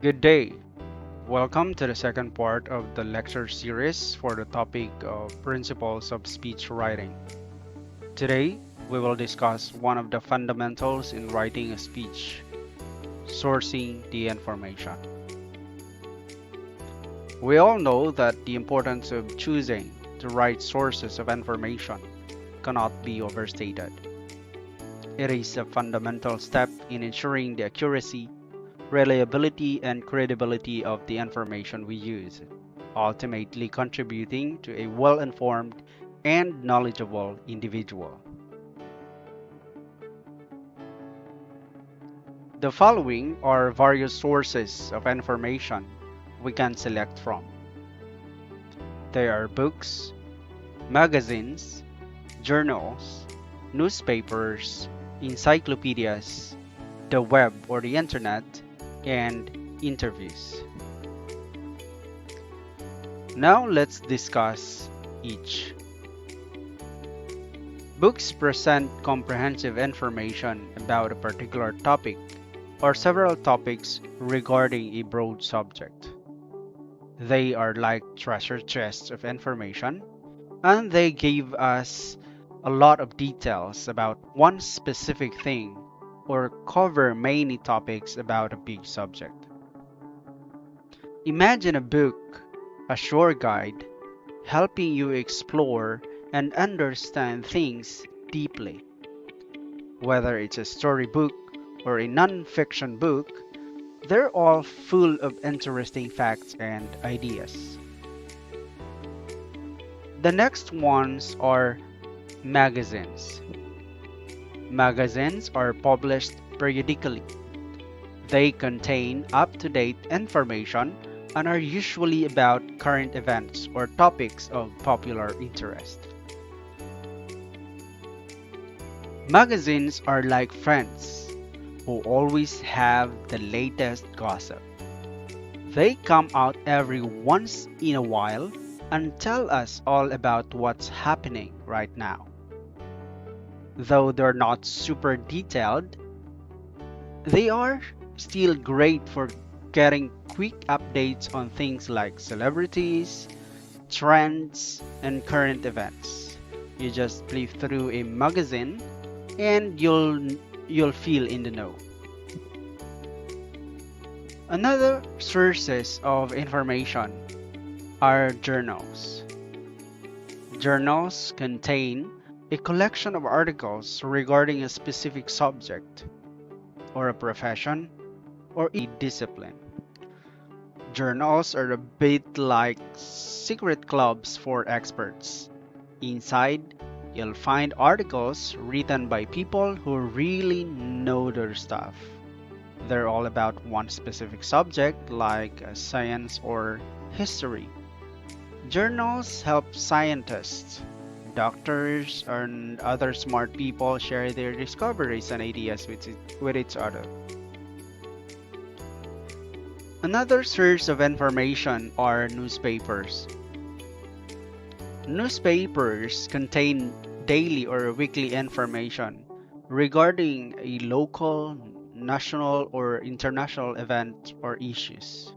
Good day. Welcome to the second part of the lecture series for the topic of principles of speech writing. Today, we will discuss one of the fundamentals in writing a speech, sourcing the information. We all know that the importance of choosing the right sources of information cannot be overstated. It is a fundamental step in ensuring the accuracy, reliability, and credibility of the information we use, ultimately contributing to a well-informed and knowledgeable individual. The following are various sources of information we can select from. They are books, magazines, journals, newspapers, encyclopedias, the web or the internet, and interviews. Now let's discuss each. Books present comprehensive information about a particular topic or several topics regarding a broad subject. They are like treasure chests of information, and they give us a lot of details about one specific thing or cover many topics about a big subject. Imagine a book, a short guide, helping you explore and understand things deeply. Whether it's a storybook or a non-fiction book, they're all full of interesting facts and ideas. The next ones are magazines. Magazines are published periodically. They contain up-to-date information and are usually about current events or topics of popular interest. Magazines are like friends who always have the latest gossip. They come out every once in a while and tell us all about what's happening right now. Though they're not super detailed, they are still great for getting quick updates on things like celebrities, trends, and current events. You just flip through a magazine and you'll feel in the know. Another sources of information are journals. Journals contain a collection of articles regarding a specific subject or a profession or a discipline. Journals are a bit like secret clubs for experts. Inside, you'll find articles written by people who really know their stuff. They're all about one specific subject like science or history. Journals help scientists, doctors, and other smart people share their discoveries and ideas with each other. Another source of information are newspapers. Newspapers contain daily or weekly information regarding a local, national, or international event or issues.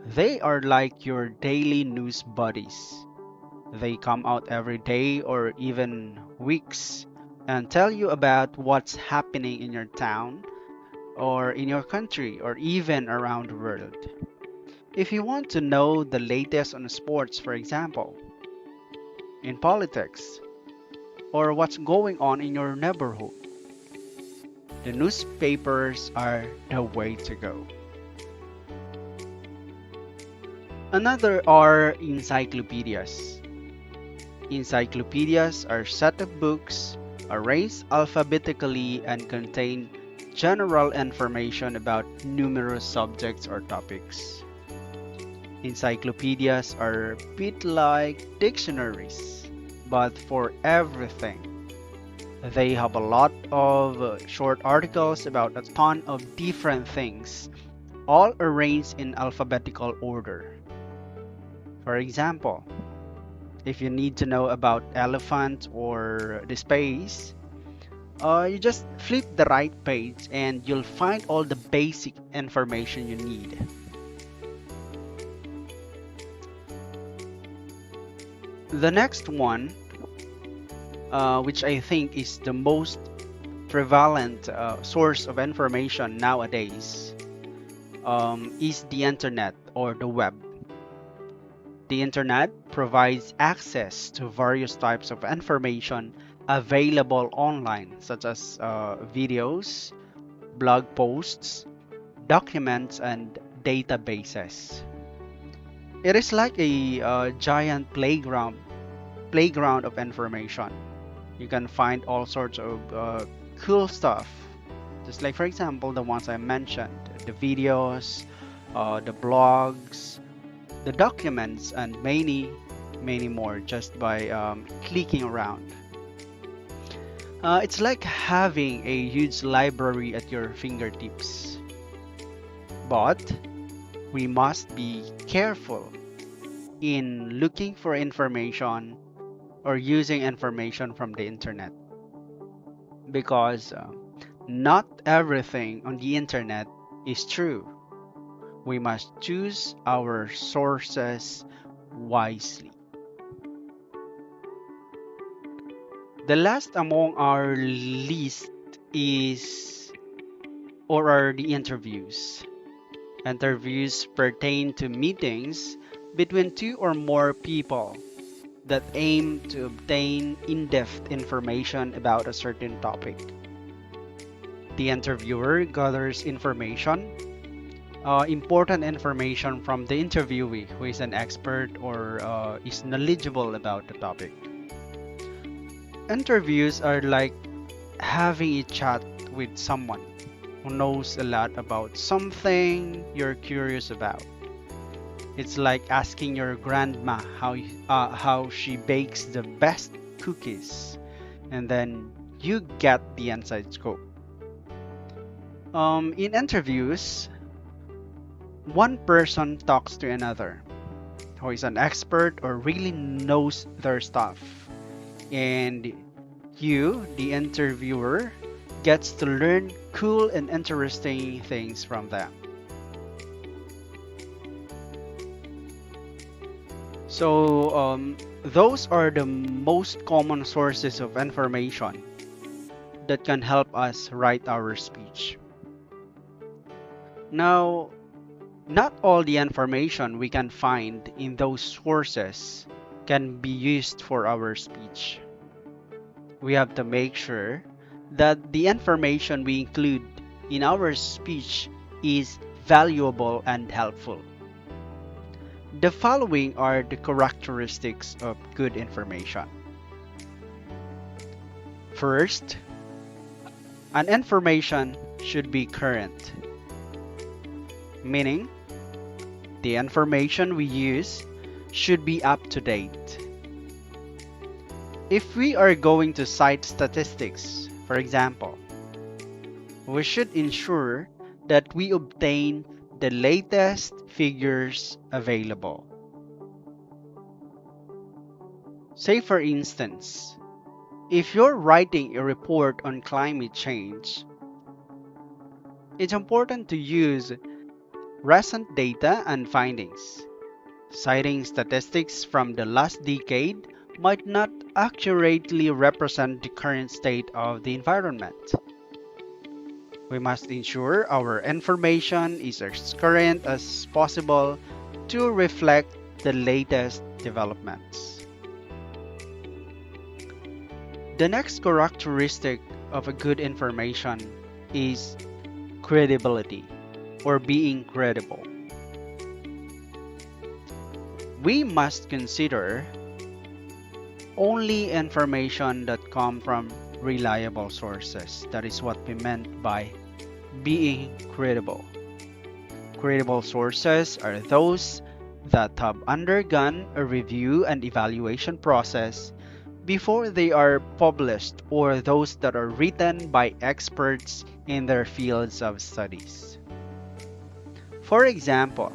They are like your daily news buddies. They come out every day or even weeks and tell you about what's happening in your town or in your country or even around the world. If you want to know the latest on sports, for example, in politics, or what's going on in your neighborhood, the newspapers are the way to go. Another are encyclopedias. Encyclopedias are set of books arranged alphabetically and contain general information about numerous subjects or topics. Encyclopedias are a bit like dictionaries, but for everything. They have a lot of short articles about a ton of different things, all arranged in alphabetical order. For example, if you need to know about elephants or the space, you just flip the right page and you'll find all the basic information you need. The next one, which I think is the most prevalent source of information nowadays, is the internet or the web. The internet provides access to various types of information available online, such as videos, blog posts, documents, and databases. It is like a giant playground of information. You can find all sorts of cool stuff, just like for example the ones I mentioned, the videos, the blogs, the documents, and many more just by clicking around. It's like having a huge library at your fingertips. But we must be careful in looking for information or using information from the internet because not everything on the internet is true. We must choose our sources wisely. The last among our list is or are the interviews. Interviews pertain to meetings between two or more people that aim to obtain in-depth information about a certain topic. The interviewer gathers important information from the interviewee who is an expert or is knowledgeable about the topic. Interviews are like having a chat with someone who knows a lot about something you're curious about. It's like asking your grandma how she bakes the best cookies, and then you get the inside scoop. In interviews, one person talks to another who is an expert or really knows their stuff, and you, the interviewer, gets to learn cool and interesting things from them. So, those are the most common sources of information that can help us write our speech. Now, not all the information we can find in those sources can be used for our speech. We have to make sure that the information we include in our speech is valuable and helpful. The following are the characteristics of good information. First, an information should be current, meaning the information we use should be up to date. If we are going to cite statistics, for example, we should ensure that we obtain the latest figures available. Say for instance, if you're writing a report on climate change, it's important to use recent data and findings. Citing statistics from the last decade might not accurately represent the current state of the environment. We must ensure our information is as current as possible to reflect the latest developments. The next characteristic of a good information is credibility or being credible. We must consider only information that come from reliable sources. That is what we meant by being credible. Credible sources are those that have undergone a review and evaluation process before they are published, or those that are written by experts in their fields of studies. For example,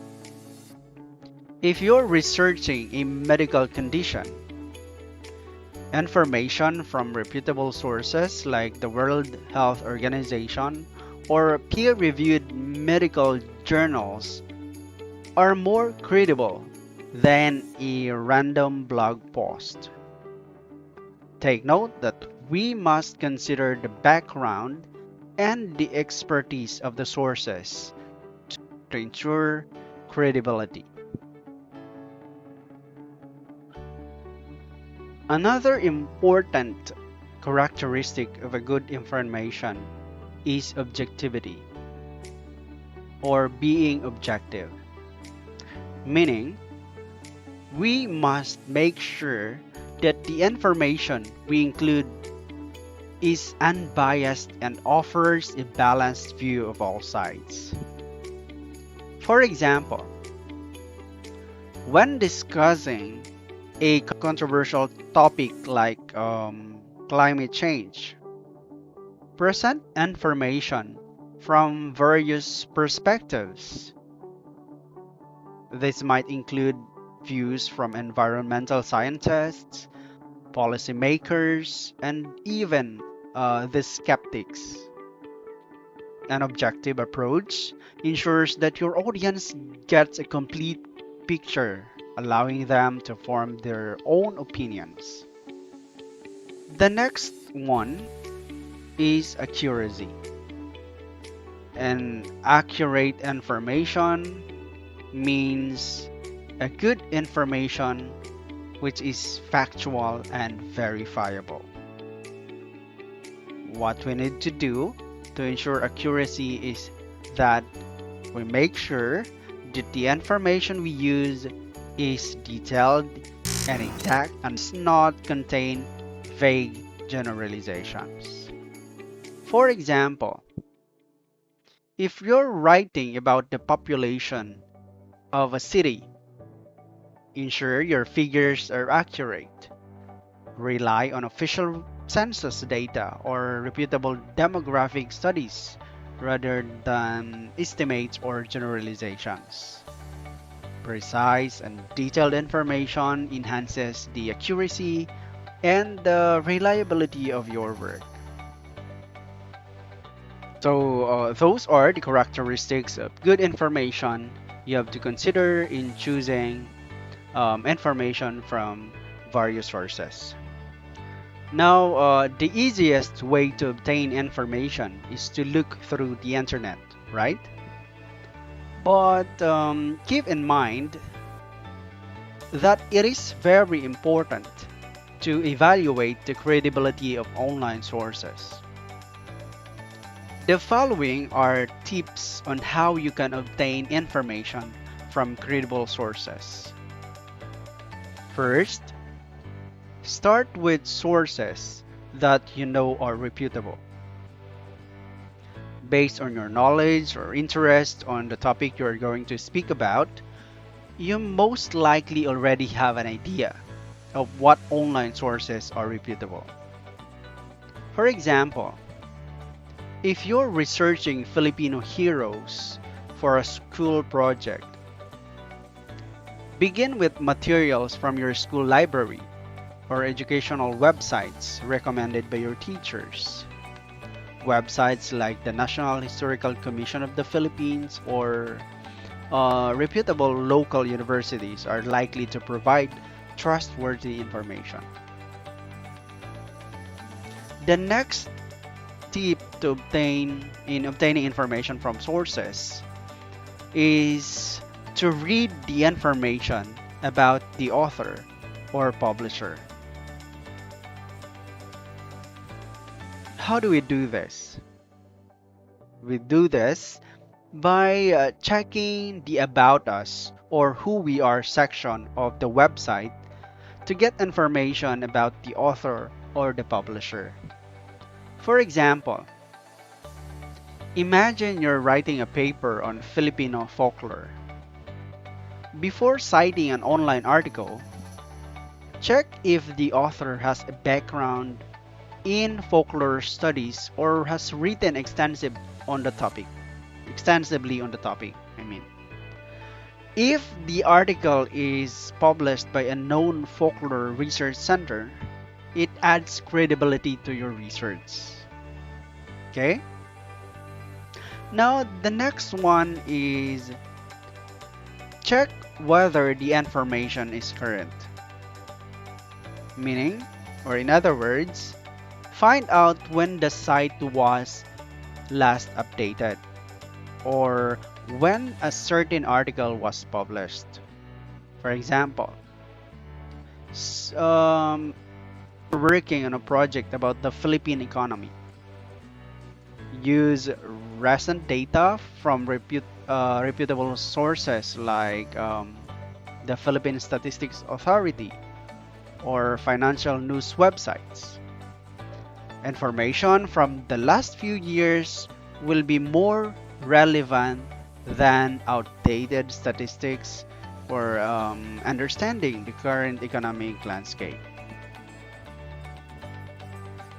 if you're researching a medical condition, information from reputable sources like the World Health Organization or peer-reviewed medical journals are more credible than a random blog post. Take note that we must consider the background and the expertise of the sources to ensure credibility. Another important characteristic of a good information is objectivity, or being objective, meaning we must make sure that the information we include is unbiased and offers a balanced view of all sides. For example, when discussing a controversial topic like climate change, present information from various perspectives. This might include views from environmental scientists, policymakers, and even the skeptics. An objective approach ensures that your audience gets a complete picture, allowing them to form their own opinions. The next one is accuracy. And accurate information means a good information which is factual and verifiable. What we need to do to ensure accuracy is that we make sure that the information we use is detailed and exact and does not contain vague generalizations. For example, if you're writing about the population of a city, ensure your figures are accurate. Rely on official census data or reputable demographic studies rather than estimates or generalizations. Precise and detailed information enhances the accuracy and the reliability of your work. So, those are the characteristics of good information you have to consider in choosing information from various sources. Now, the easiest way to obtain information is to look through the internet, right? But keep in mind that it is very important to evaluate the credibility of online sources. The following are tips on how you can obtain information from credible sources. First, start with sources that you know are reputable. Based on your knowledge or interest on the topic you're going to speak about, you most likely already have an idea of what online sources are reputable. For example, if you're researching Filipino heroes for a school project, begin with materials from your school library or educational websites recommended by your teachers. Websites like the National Historical Commission of the Philippines or reputable local universities are likely to provide trustworthy information. The next tip to obtaining information from sources is to read the information about the author or publisher. How do we do this? We do this by checking the About Us or Who We Are section of the website to get information about the author or the publisher. For example, imagine you're writing a paper on Filipino folklore. Before citing an online article, check if the author has a background in folklore studies or has written extensively on the topic. If the article is published by a known folklore research center, it adds credibility to your research. Okay? Now, the next one is check whether the information is current. Meaning, or in other words, find out when the site was last updated or when a certain article was published. For example, working on a project about the Philippine economy. Use recent data from reputable sources like the Philippine Statistics Authority or financial news websites. Information from the last few years will be more relevant than outdated statistics or understanding the current economic landscape.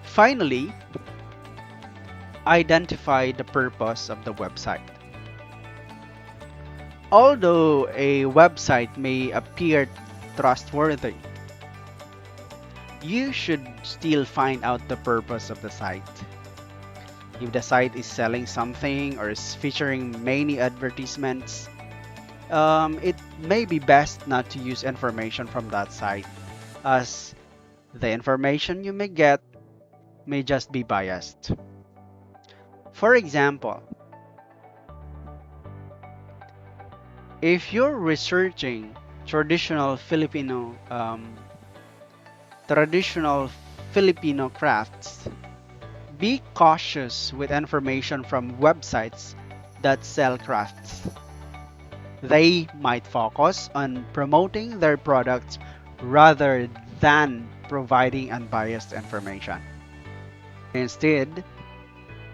Finally, identify the purpose of the website. Although a website may appear trustworthy, you should still find out the purpose of the site. If the site is selling something or is featuring many advertisements, it may be best not to use information from that site, as the information you may get may just be biased. For example, if you're researching traditional Filipino traditional Filipino crafts, be cautious with information from websites that sell crafts. They might focus on promoting their products rather than providing unbiased information. Instead,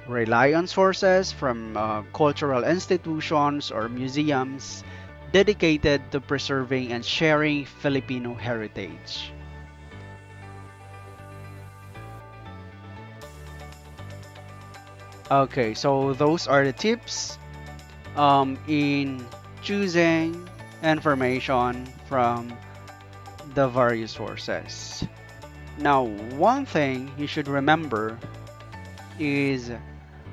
rely on sources from cultural institutions or museums dedicated to preserving and sharing Filipino heritage. Okay, so those are the tips in choosing information from the various sources. Now, one thing you should remember is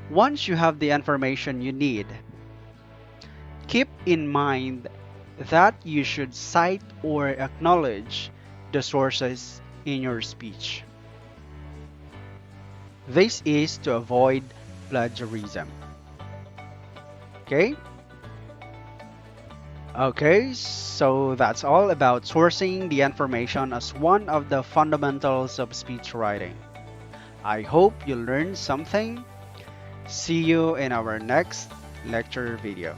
once you have the information you need, keep in mind that you should cite or acknowledge the sources in your speech. This is to avoid plagiarism. Okay? Okay, so that's all about sourcing the information as one of the fundamentals of speech writing. I hope you learned something. See you in our next lecture video.